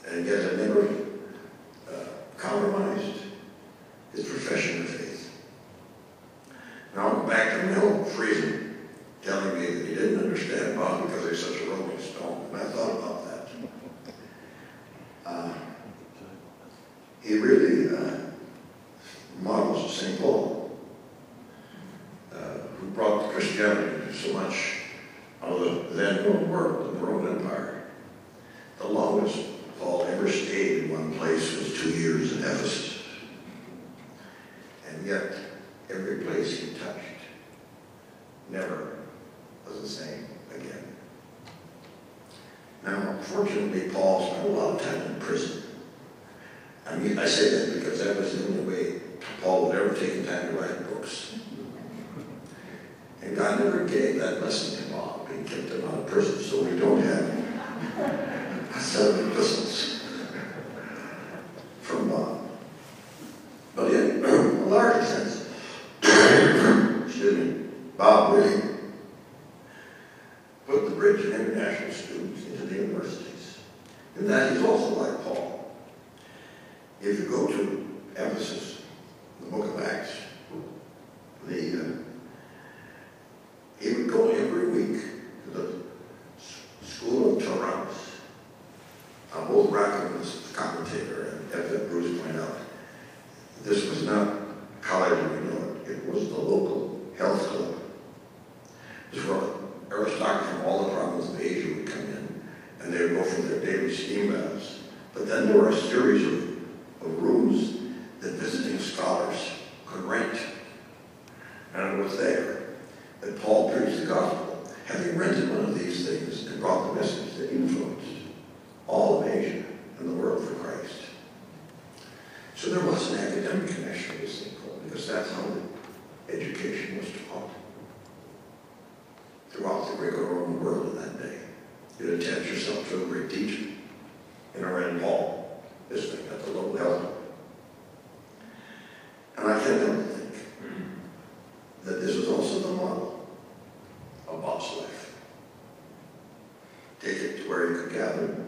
and yet had never compromised his profession of faith. Now I'm back to Mel Friesen telling me that he didn't understand Bob because he's such a rolling stone, and I thought about that. He really models St. Paul, who brought Christianity so much out of the then known world, the Roman Empire. The longest Paul ever stayed in one place was 2 years in Ephesus. And yet, every place he touched never was the same again. Now, unfortunately, Paul spent a lot of time in prison. I mean, I say that because that was the only way Paul would ever take time to write books. And God never gave that lesson to Paul. He kept him out of prison, so we don't have a set of epistles from Bob. But in a larger sense, excuse me, Bob really put the bridge of international students into the universities. In that he's also like Paul. If you go to Ephesus, the book of Acts, he would go every week to the school of Tyrannus. Both Bruckner, the commentator, and Evert Bruce point out, this was not college as we know it. It was the local health club. This was where aristocrats from all the provinces of Asia would come in, and they would go for their daily steam baths. But then there were a series of rooms that visiting scholars could rent. And it was there that Paul preached the gospel, having rented one of these things and brought the message that influenced all of Asia and the world for Christ. So there was an academic connection with St. Paul, because that's how the education was taught throughout the Greco-Roman world in that day. You'd attach yourself to a great teacher in a red hall, listening at the local health. And I can't help but think that this was also the model of Bob's life. Take it to where you could gather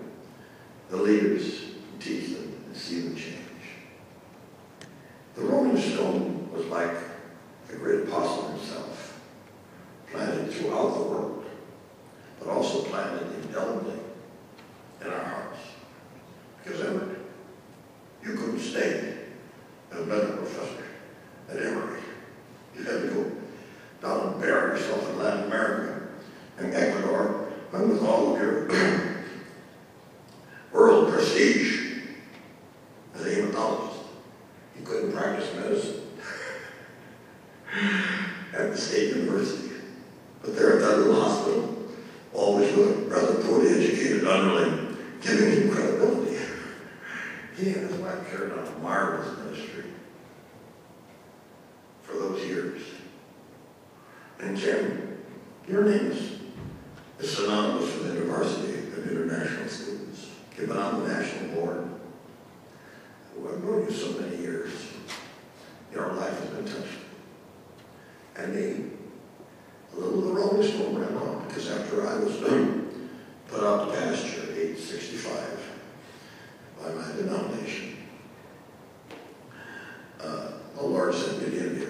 the leaders, and teach them, and see them change. The Rolling Stone was like the great apostle himself, planted throughout the world, but also planted indelibly in our hearts. Because Evert, you couldn't stay as a medical professor at Emory. You had to go down and bury yourself in Latin America and Ecuador, and with all of your world prestige as a hematologist. You couldn't practice medicine at the State University. But there at that little hospital, always with a rather poorly educated underling, giving him credibility. He and his wife carried on a marvelous ministry for those years. And Jim, your name is synonymous with InterVarsity and international students. You've been on the national board. I've known you so many years. Your life has been touched. And me, a little of the Rolling Stone ran on, because after I was put out to pasture at age 65 by my denomination, the Lord sent me to India,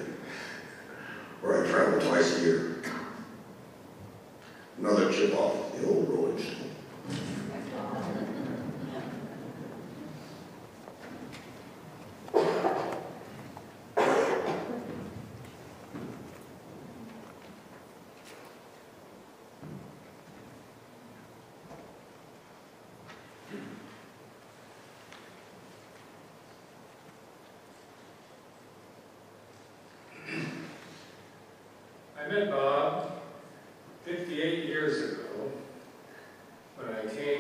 where I traveled twice a year. Another chip off the old Rolling Stone. I met Bob 58 years ago when I came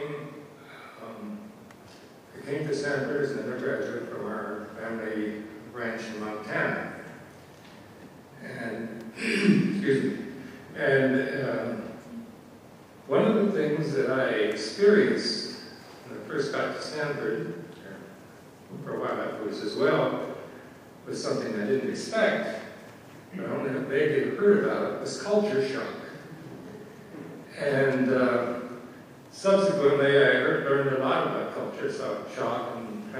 to Sanford as an undergraduate from our family ranch in Montana. And, excuse me, and one of the things that I experienced when I first got to Sanford, for a while afterwards as well, was something I didn't expect. I only vaguely heard about it, was culture shock. And subsequently, I learned a lot about culture just shock and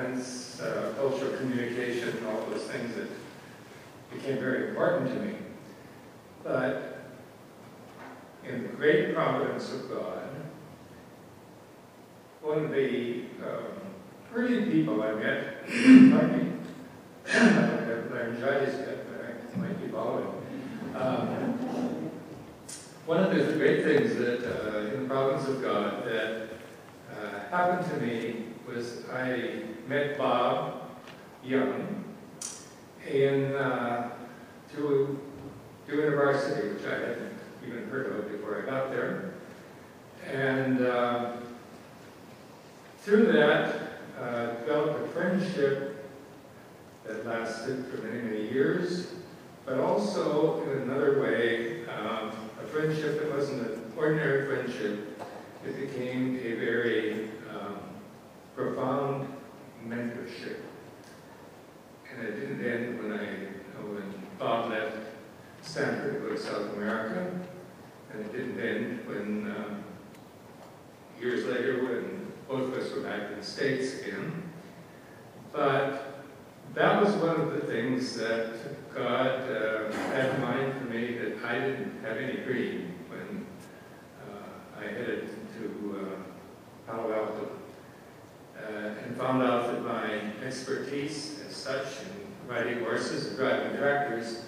cultural communication and all those things that became very important to me. But in the great providence of God, one of the early people I met, pardon me, I don't have laryngitis yet, but I might be following. One of the great things that, in the providence of God, that happened to me was I met Bob Young through university, which I hadn't even heard of before I got there. And through that, developed a friendship that lasted for many, many years, but also in another way, a friendship that wasn't an ordinary friendship. It became a very profound mentorship. And it didn't end when Bob left Stanford to go to South America, and it didn't end when years later when both of us were back in the States again. But that was one of the things that God had in mind for me, that I didn't have any dream when I headed to Palo Alto and found out that my expertise as such in riding horses and driving tractors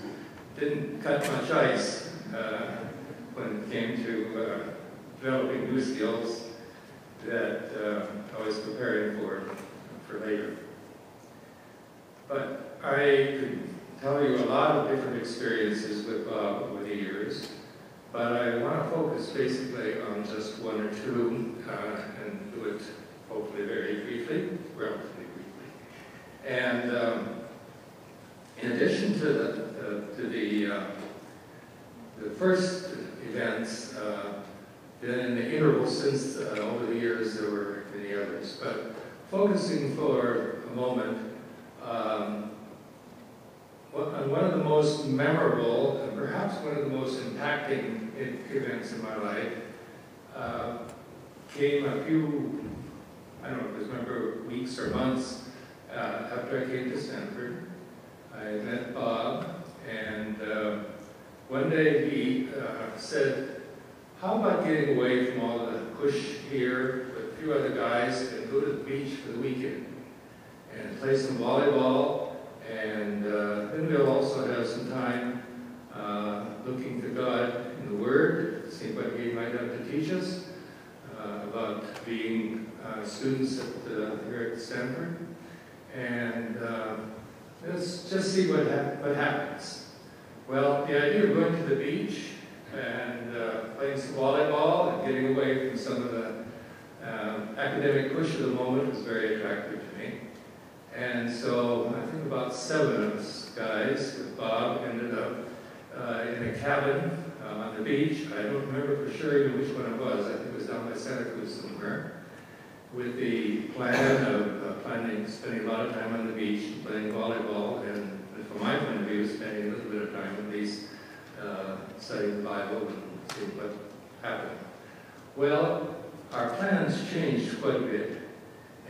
didn't cut much ice when it came to developing new skills that I was preparing for later. But I could tell you a lot of different experiences with Bob over the years, but I want to focus basically on just one or two and do it hopefully very briefly, relatively briefly. And in addition to the first events, then in the interval since over the years there were many others, but focusing for a moment on one of the most memorable and perhaps one of the most impacting events in my life came a few, I don't know if it was remember weeks or months after I came to Stanford. I met Bob, and one day he said, "How about getting away from all the push here with a few other guys and go to the beach for the weekend and play some volleyball, and then we'll also have some time looking to God in the Word, see what He might have to teach us about being students here at Stanford, and let's just see what happens." Well, the idea of going to the beach and playing some volleyball and getting away from some of the academic push of the moment was very attractive to me. And so I think about 7 of us guys with Bob ended up in a cabin on the beach. I don't remember for sure even which one it was. I think it was down by Santa Cruz somewhere, with the plan of spending a lot of time on the beach and playing volleyball, and from my point of view, spending a little bit of time at least studying the Bible and seeing what happened. Well, our plans changed quite a bit.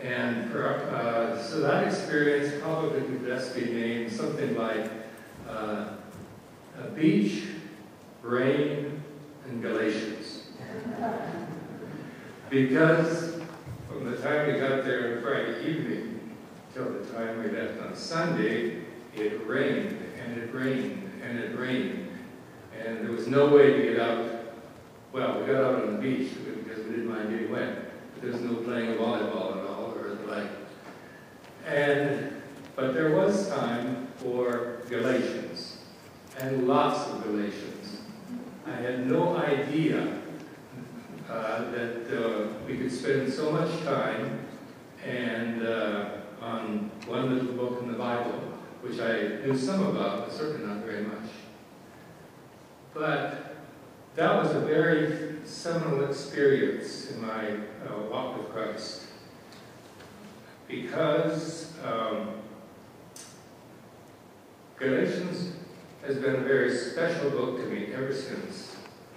And so that experience probably could best be named something like a beach, rain, and Galatians. Because from the time we got there on Friday evening till the time we left on Sunday, it rained, and it rained, and it rained. And there was no way to get out. Well, we got out on the beach because we didn't mind getting wet. But there was no playing volleyball at all or the like. But there was time for Galatians, and lots of Galatians. I had no idea that we could spend so much time and on one little book in the Bible, which I knew some about, but certainly not very much. But that was a very seminal experience in my walk with Christ, because Galatians has been a very special book to me ever since.